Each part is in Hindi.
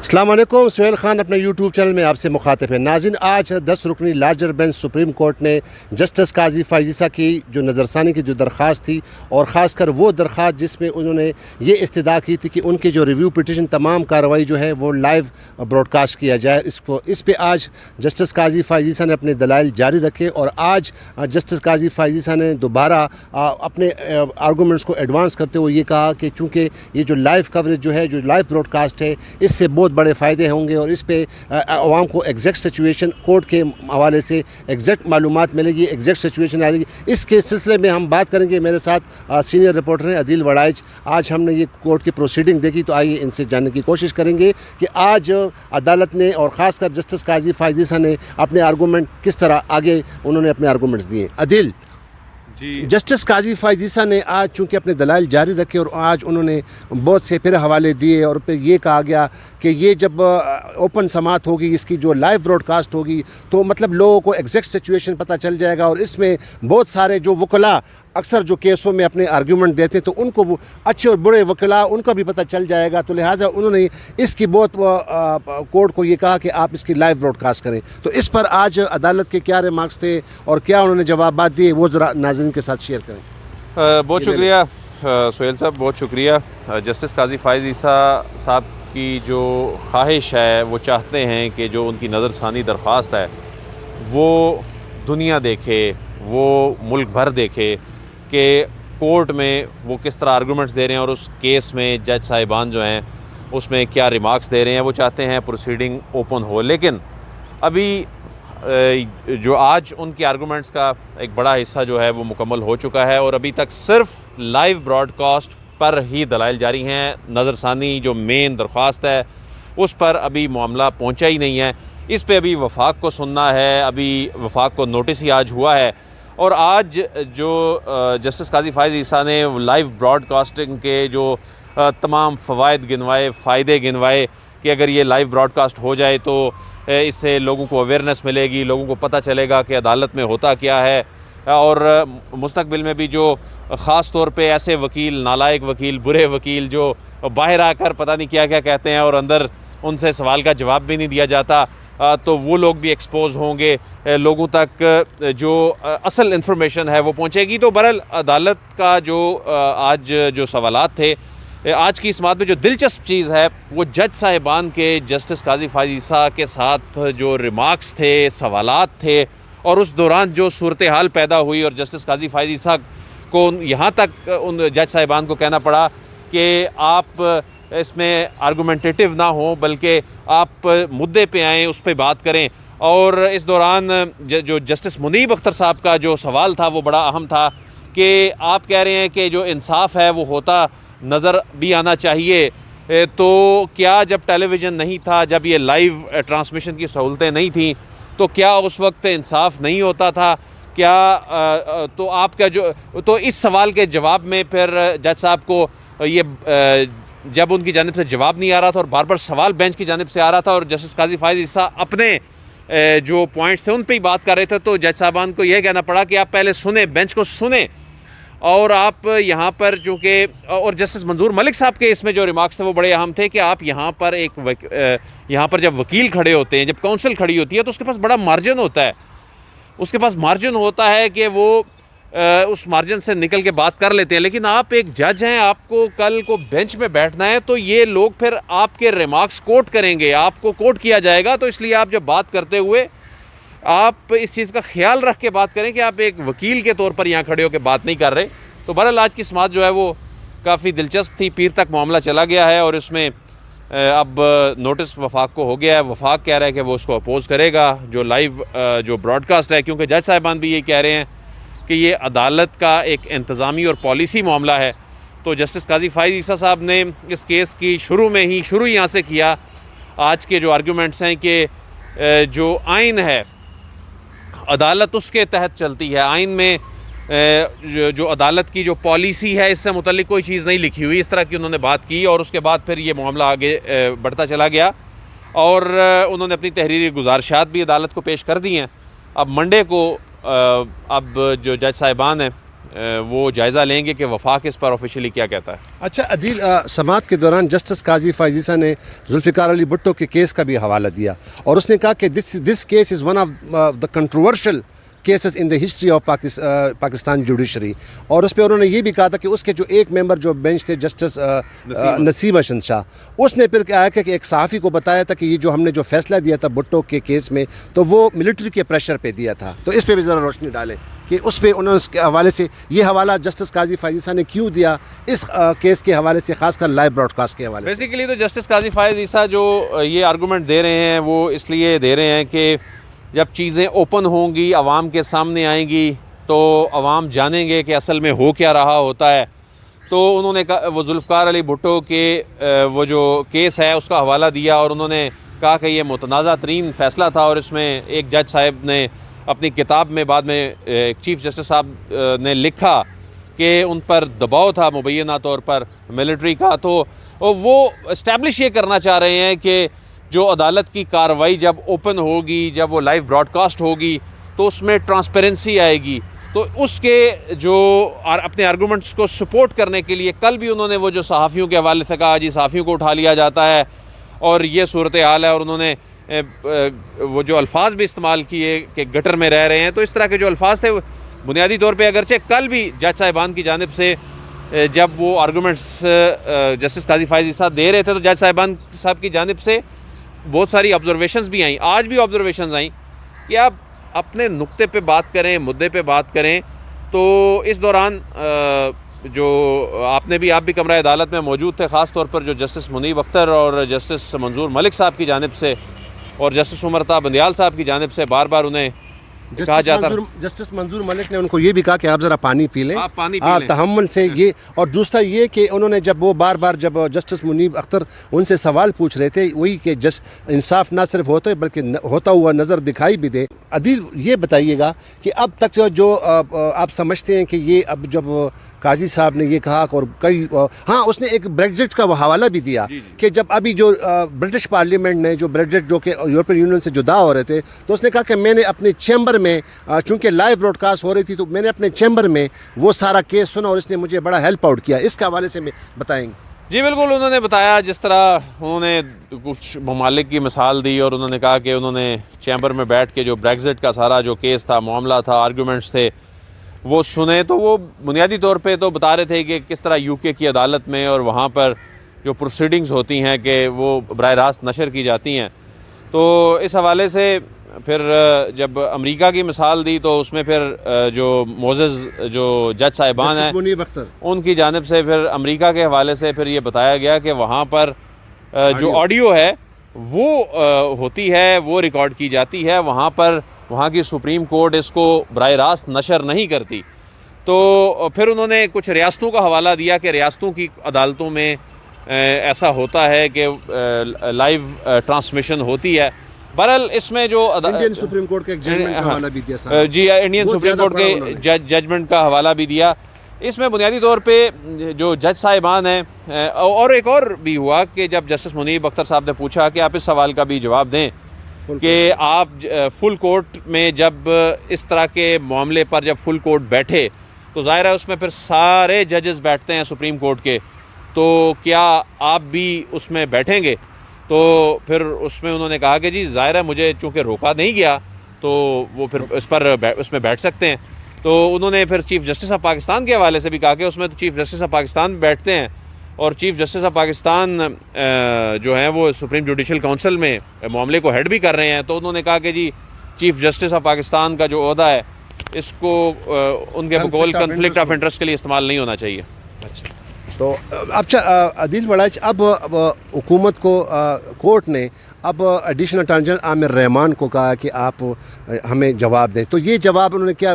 अस्सलाम वालेकुम। सुहेल ख़ान अपने यूट्यूब चैनल में आपसे मुखातिब है। नाज़रीन, आज 10 रुकनी लार्जर बेंच सुप्रीम कोर्ट ने जस्टिस काजी फ़ाइज़ ईसा की जो नज़रसानी की जो दरख्वास्त थी, और ख़ासकर वो दरख्वास्त जिसमें उन्होंने ये इस्तदा की थी कि उनकी जो रिव्यू पिटिशन तमाम कार्रवाई जो है वो लाइव ब्रॉडकास्ट किया जाए, इस पर आज जस्टिस काजी फ़ाइज़ ईसा ने अपने दलाइल जारी रखे। और आज जस्टिस काजी फ़ाइज़ ईसा ने दोबारा अपने आर्गूमेंट्स को एडवांस करते हुए ये कहा कि चूँकि ये जो लाइव कवरेज जो है, जो लाइव ब्रॉडकास्ट है, इससे बहुत बड़े फ़ायदे होंगे और इस पे आवाम को एग्जैक्ट सिचुएशन कोर्ट के हवाले से एग्जैक्ट मालूमात मिलेगी, एग्जैक्ट सिचुएशन आएगी। इसके सिलसिले में हम बात करेंगे। मेरे साथ सीनियर रिपोर्टर हैं अदील वड़ाइच। आज हमने ये कोर्ट की प्रोसीडिंग देखी, तो आइए इनसे जानने की कोशिश करेंगे कि आज अदालत ने और ख़ासकर जस्टिस काजी फ़ाइज़ ईसा ने अपने आर्गूमेंट किस तरह आगे उन्होंने अपने आर्गूमेंट्स दिए। अदील जी, जस्टिस काजी फ़ाइज़ ईसा ने आज चूँकि अपने दलाइल जारी रखे और आज उन्होंने बहुत से फिर हवाले दिए और फिर ये कहा गया कि ये जब ओपन समात होगी, इसकी जो लाइव ब्रॉडकास्ट होगी, तो मतलब लोगों को एग्जैक्ट सिचुएशन पता चल जाएगा। और इसमें बहुत सारे जो वकला अक्सर जो केसों में अपने आर्ग्यूमेंट देते हैं, तो उनको अच्छे और बुरे वकला उनका भी पता चल जाएगा। तो लिहाजा उन्होंने इसकी बहुत कोर्ट को ये कहा कि आप इसकी लाइव ब्रॉडकास्ट करें। तो इस पर आज अदालत के क्या रिमार्क्स थे और क्या उन्होंने जवाब दिए, वो ज़रा नाज़रीन के साथ शेयर करें। बहुत शुक्रिया सुहेल साहब, बहुत शुक्रिया। जस्टिस काजी फ़ाइज़ ईसा साहब की जो ख्वाहिश है, वो चाहते हैं कि जो उनकी नज़रसानी दरख्वास्त है वो दुनिया देखे, वो मुल्क भर देखे कि कोर्ट में वो किस तरह आर्गूमेंट्स दे रहे हैं और उस केस में जज साहिबान जो हैं उसमें क्या रिमार्क्स दे रहे हैं। वो चाहते हैं प्रोसीडिंग ओपन हो, लेकिन अभी जो आज उनके आर्गूमेंट्स का एक बड़ा हिस्सा जो है वो मुकम्मल हो चुका है और अभी तक सिर्फ लाइव ब्रॉडकास्ट पर ही दलाइल जारी हैं। नज़रसानी जो मेन दरख्वास्त है उस पर अभी मामला पहुंचा ही नहीं है। इस पे अभी वफाक को सुनना है, अभी वफाक को नोटिस ही आज हुआ है। और आज जो जस्टिस काजी फ़ाइज़ ईसा ने लाइव ब्रॉडकास्टिंग के जो तमाम फ़वाइद गिनवाए, फ़ायदे गिनवाए कि अगर ये लाइव ब्रॉडकास्ट हो जाए तो इससे लोगों को अवेयरनेस मिलेगी, लोगों को पता चलेगा कि अदालत में होता क्या है। और मुस्तक़बिल में भी जो ख़ास तौर पे ऐसे वकील, नालायक वकील, बुरे वकील जो बाहर आकर पता नहीं क्या क्या कहते हैं और अंदर उनसे सवाल का जवाब भी नहीं दिया जाता, तो वो लोग भी एक्सपोज होंगे, लोगों तक जो असल इन्फॉर्मेशन है वो पहुंचेगी। तो बहरहाल अदालत का जो आज जो सवालात थे, आज की इस बात में जो दिलचस्प चीज़ है वो जज साहिबान के जस्टिस काजी फ़ाइज़ ईसा के साथ जो रिमार्क्स थे, सवालात थे, और उस दौरान जो सूरत हाल पैदा हुई और जस्टिस काजी फ़ाइज़ ईसा को यहाँ तक उन जज साहिबान को कहना पड़ा कि आप इसमें आर्गूमेंटेटिव ना हो, बल्कि आप मुद्दे पे आएँ, उस पर बात करें। और इस दौरान जो जस्टिस मुनीब अख्तर साहब का जो सवाल था वो बड़ा अहम था कि आप कह रहे हैं कि जो इंसाफ है वो होता नज़र भी आना चाहिए, तो क्या जब टेलीविज़न नहीं था, जब ये लाइव ट्रांसमिशन की सहूलतें नहीं थी, तो क्या उस वक्त इंसाफ नहीं होता था? क्या तो आपका जो तो इस सवाल के जवाब में फिर जज साहब को ये जब उनकी जानिब से जवाब नहीं आ रहा था और बार बार सवाल बेंच की जानिब से आ रहा था और जस्टिस काजी फ़ाइज़ ईसा अपने जो पॉइंट्स थे उन पे ही बात कर रहे थे, तो जज साहबान को यह कहना पड़ा कि आप पहले सुने, बेंच को सुने। और आप यहाँ पर चूँकि और जस्टिस मंजूर मलिक साहब के इसमें जो रिमार्क्स थे वो बड़े अहम थे कि आप यहाँ पर यहाँ पर जब वकील खड़े होते हैं, जब काउंसिल खड़ी होती है, तो उसके पास बड़ा मार्जिन होता है, उसके पास मार्जिन होता है कि वो उस मार्जिन से निकल के बात कर लेते हैं। लेकिन आप एक जज हैं, आपको कल को बेंच में बैठना है, तो ये लोग फिर आपके रिमार्क्स कोट करेंगे, आपको कोट किया जाएगा। तो इसलिए आप जब बात करते हुए आप इस चीज़ का ख्याल रख के बात करें कि आप एक वकील के तौर पर यहाँ खड़े होकर बात नहीं कर रहे। तो बहरहाल आज की समात जो है वो काफ़ी दिलचस्प थी, पीर तक मामला चला गया है और इसमें अब नोटिस वफाक को हो गया है। वफाक कह रहा है कि वो उसको अपोज़ करेगा जो लाइव जो ब्रॉडकास्ट है, क्योंकि जज साहिबान भी ये कह रहे हैं कि ये अदालत का एक इंतज़ामी और पॉलिसी मामला है। तो जस्टिस काजी फ़ाइज़ ईसा साहब ने इस केस की शुरू यहाँ से किया। आज के जो आर्गूमेंट्स हैं कि जो आइन है अदालत उसके तहत चलती है, आइन में जो अदालत की जो पॉलिसी है इससे मुतल्लिक कोई चीज़ नहीं लिखी हुई, इस तरह की उन्होंने बात की। और उसके बाद फिर ये मामला आगे बढ़ता चला गया और उन्होंने अपनी तहरीरी गुजारिशात भी अदालत को पेश कर दी हैं। अब मंडे को अब जो जज साहिबान हैं वो जायज़ा लेंगे कि वफाक इस पर ऑफिशियली क्या कहता है। अच्छा अदील, समाअत के दौरान जस्टिस काजी फाइज ईसा ने जुल्फ़िकार अली भुट्टो के केस का भी हवाला दिया और उसने कहा कि this case is one of the controversial cases in the history of Pakistan judiciary. और उस पर उन्होंने ये भी कहा था कि उसके जो एक मेंबर जो बेंच थे जस्टिस नसीम हसन शाह, उसने फिर क्या है कि एक सहाफ़ी को बताया था कि ये जो हमने जो फैसला दिया था भुट्टो के केस में, तो वो मिलिट्री के प्रेशर पे दिया था। तो इस पर भी ज़रा रोशनी डालें कि उस पर उन्होंने उसके हवाले से ये हवाला जस्टिस काजी फाइज ईसा ने क्यों दिया इस केस के हवाले से, खासकर लाइव ब्रॉडकास्ट के हवाले से। बेसिकली तो जस्टिस काजी फाइज ईसा जो ये आर्गूमेंट दे रहे हैं वो इसलिए दे रहे हैं कि जब चीज़ें ओपन होंगी, आवाम के सामने आएंगी, तो आवाम जानेंगे कि असल में हो क्या रहा होता है। तो उन्होंने कहा, वो जुल्फ़िकार अली भुट्टो के वो जो केस है उसका हवाला दिया और उन्होंने कहा कि ये मुतनाज़ा तरीन फ़ैसला था और इसमें एक जज साहब ने अपनी किताब में बाद में चीफ़ जस्टिस साहब ने लिखा कि उन पर दबाव था मुबैना तौर पर मिलिट्री का। तो वो इस्टेब्लिश ये करना चाह रहे हैं कि जो अदालत की कार्रवाई जब ओपन होगी, जब वो लाइव ब्रॉडकास्ट होगी, तो उसमें ट्रांसपेरेंसी आएगी। तो उसके जो अपने आर्गूमेंट्स को सपोर्ट करने के लिए कल भी उन्होंने वो जो सहाफ़ियों के हवाले से कहा जी सहाफ़ियों को उठा लिया जाता है और ये सूरत हाल है, और उन्होंने वो जो अल्फाज भी इस्तेमाल किए कि गटर में रह रहे हैं। तो इस तरह के जो अल्फाज थे बुनियादी तौर पे, अगरचे कल भी जज साहिबान की जानिब से जब वो आर्गूमेंट्स जस्टिस काजी फाइज ईसा दे रहे थे तो जज साहिबान साहब की जानिब से बहुत सारी ऑब्जर्वेशंस भी आई, आज भी ऑब्जर्वेशंस आई कि आप अपने नुक्ते पे बात करें, मुद्दे पे बात करें। तो इस दौरान जो आप भी कमरा अदालत में मौजूद थे, ख़ास तौर पर जो जस्टिस मुनीब अख्तर और जस्टिस मंजूर मलिक साहब की जानिब से और जस्टिस उमरता बंदियाल साहब की जानिब से बार बार उन्हें कहा जाता है। जस्टिस मंजूर मलिक ने उनको ये भी कहा कि आप ज़रा पानी पी लें, आप पानी पी लें तहम्मुल से ये। और दूसरा ये कि उन्होंने जब वो बार बार जब जस्टिस मुनीब अख्तर उनसे सवाल पूछ रहे थे, वही कि इंसाफ ना सिर्फ होता है बल्कि होता हुआ नज़र दिखाई भी दे। अदील ये बताइएगा कि अब तक जो आप समझते हैं कि ये अब जब काजी साहब ने ये कहा और कई हाँ उसने एक ब्रेग्जिट का हवाला भी दिया कि जब अभी जो ब्रिटिश पार्लियामेंट ने जो ब्रेग्जिट जो कि यूरोपियन यूनियन से जुदा हो रहे थे, तो उसने कहा कि मैंने अपने चैम्बर में, चूँकि लाइव ब्रॉडकास्ट हो रही थी, तो मैंने अपने चैम्बर में वो सारा केस सुना और इसने मुझे बड़ा हेल्प आउट किया। इसके हवाले से बताएंगे? जी बिल्कुल, उन्होंने बताया जिस तरह उन्होंने कुछ ममालिक की मिसाल दी और उन्होंने कहा कि उन्होंने चैम्बर में बैठ के जो ब्रेग्जिट का सारा जो केस था, मामला था, आर्गूमेंट्स थे, वो सुने। तो वो बुनियादी तौर पे तो बता रहे थे कि किस तरह यूके की अदालत में और वहाँ पर जो प्रोसीडिंग्स होती हैं कि वो बराह रास्त नशर की जाती हैं। तो इस हवाले से फिर जब अमेरिका की मिसाल दी तो उसमें फिर जो मोज़ेज़ जो जज साहिबान हैं उनकी जानिब से फिर अमेरिका के हवाले से फिर ये बताया गया कि वहाँ पर जो ऑडियो है वो होती है, वो रिकॉर्ड की जाती है, वहाँ पर वहाँ की सुप्रीम कोर्ट इसको बराह रास्त नशर नहीं करती। तो फिर उन्होंने कुछ रियासतों का हवाला दिया कि रियासतों की अदालतों में ऐसा होता है कि लाइव ट्रांसमिशन होती है। बहरहाल इसमें जो इंडियन सुप्रीम कोर्ट के एक जजमेंट का हवाला भी दिया जी, इंडियन सुप्रीम कोर्ट के जजमेंट का हवाला भी दिया। इसमें बुनियादी तौर पे जो जज साहिबान हैं और एक और भी हुआ कि जब जस्टिस मुनीब अख्तर साहब ने पूछा कि आप इस सवाल का भी जवाब दें कि आप फुल कोर्ट में जब इस तरह के मामले पर जब फुल कोर्ट बैठे तो ज़ाहिर है उसमें फिर सारे जजेस बैठते हैं सुप्रीम कोर्ट के, तो क्या आप भी उसमें बैठेंगे? तो फिर उसमें उन्होंने कहा कि जी ज़ाहिर है मुझे चूँकि रोका नहीं गया तो वो फिर उसमें बैठ सकते हैं। तो उन्होंने फिर चीफ़ जस्टिस ऑफ पाकिस्तान के हवाले से भी कहा कि उसमें तो चीफ़ जस्टिस ऑफ पाकिस्तान बैठते हैं और चीफ़ जस्टिस ऑफ पाकिस्तान जो हैं वो सुप्रीम जुडिशल काउंसिल में मामले को हेड भी कर रहे हैं। तो उन्होंने कहा कि जी चीफ़ जस्टिस ऑफ पाकिस्तान का जो ओहदा है इसको उनके बकौल कन्फ्लिक्ट ऑफ इंटरेस्ट के लिए इस्तेमाल नहीं होना चाहिए। अच्छा, तो अच्छा अदील वड़ाच, अब हुकूमत को कोर्ट ने अब additional attorney general Aamir Rahman को कहा कि आप हमें जवाब दें। तो ये जवाब उन्होंने क्या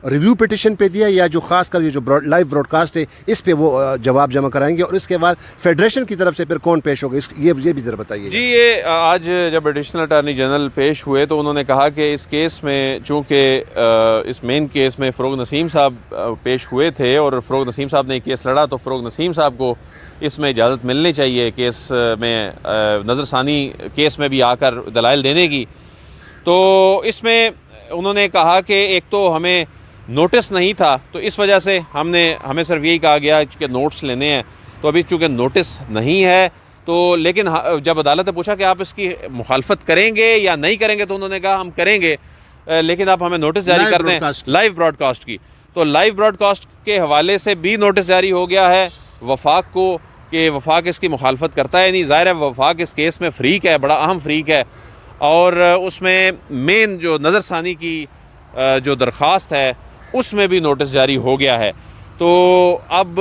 रिव्यू पिटिशन पे दिया या जो ख़ास कर ये जो लाइव ब्रॉडकास्ट है इस पे वो जवाब जमा कराएंगे और इसके बाद फेडरेशन की तरफ से फिर कौन पेश होगा, ये भी ज़रा बताइए। जी, ये आज जब एडिशनल अटॉर्नी जनरल पेश हुए तो उन्होंने कहा कि इस केस में चूँकि इस मेन केस में फ़रोग नसीम साहब पेश हुए थे और फ़रोग नसीम साहब ने केस लड़ा तो फ़रोग नसीम साहब को इसमें इजाज़त मिलनी चाहिए केस में नज़रसानी केस में भी आकर दलाइल देने की। तो इसमें उन्होंने कहा कि एक तो हमें नोटिस नहीं था, तो इस वजह से हमें सिर्फ यही कहा गया कि नोट्स लेने हैं। तो अभी चूँकि नोटिस नहीं है तो लेकिन जब अदालत ने पूछा कि आप इसकी मुखालफत करेंगे या नहीं करेंगे, तो उन्होंने कहा हम करेंगे, लेकिन आप हमें नोटिस जारी कर दें लाइव ब्रॉडकास्ट की। तो लाइव ब्रॉडकास्ट के हवाले से भी नोटिस जारी हो गया है वफाक को कि वफाक इसकी मुखालफत करता है नहीं। ज़ाहिर है वफाक इस केस में फ़रीक है, बड़ा अहम फ़रीक है, और उसमें मेन जो नज़रसानी की जो दरख्वास्त है उसमें भी नोटिस जारी हो गया है। तो अब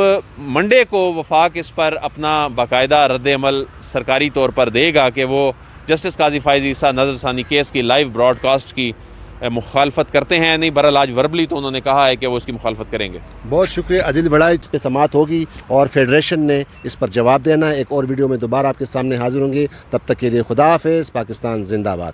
मंडे को वफाक इस पर अपना बाकायदा रद्द-ए-अमल सरकारी तौर पर देगा कि वो जस्टिस काजी फ़ाइज़ ईसा नज़रसानी केस की लाइव ब्रॉडकास्ट की मुखालफत करते हैं नहीं। बहरहाल आज वर्बली तो उन्होंने कहा है कि वो इसकी मुखालफत करेंगे। बहुत शुक्रिया अदिल बड़ा, इस पे समात होगी और फेडरेशन ने इस पर जवाब देना है। एक और वीडियो में दोबारा आपके सामने हाजिर होंगे, तब तक के लिए खुदा हाफिज़। पाकिस्तान जिंदाबाद।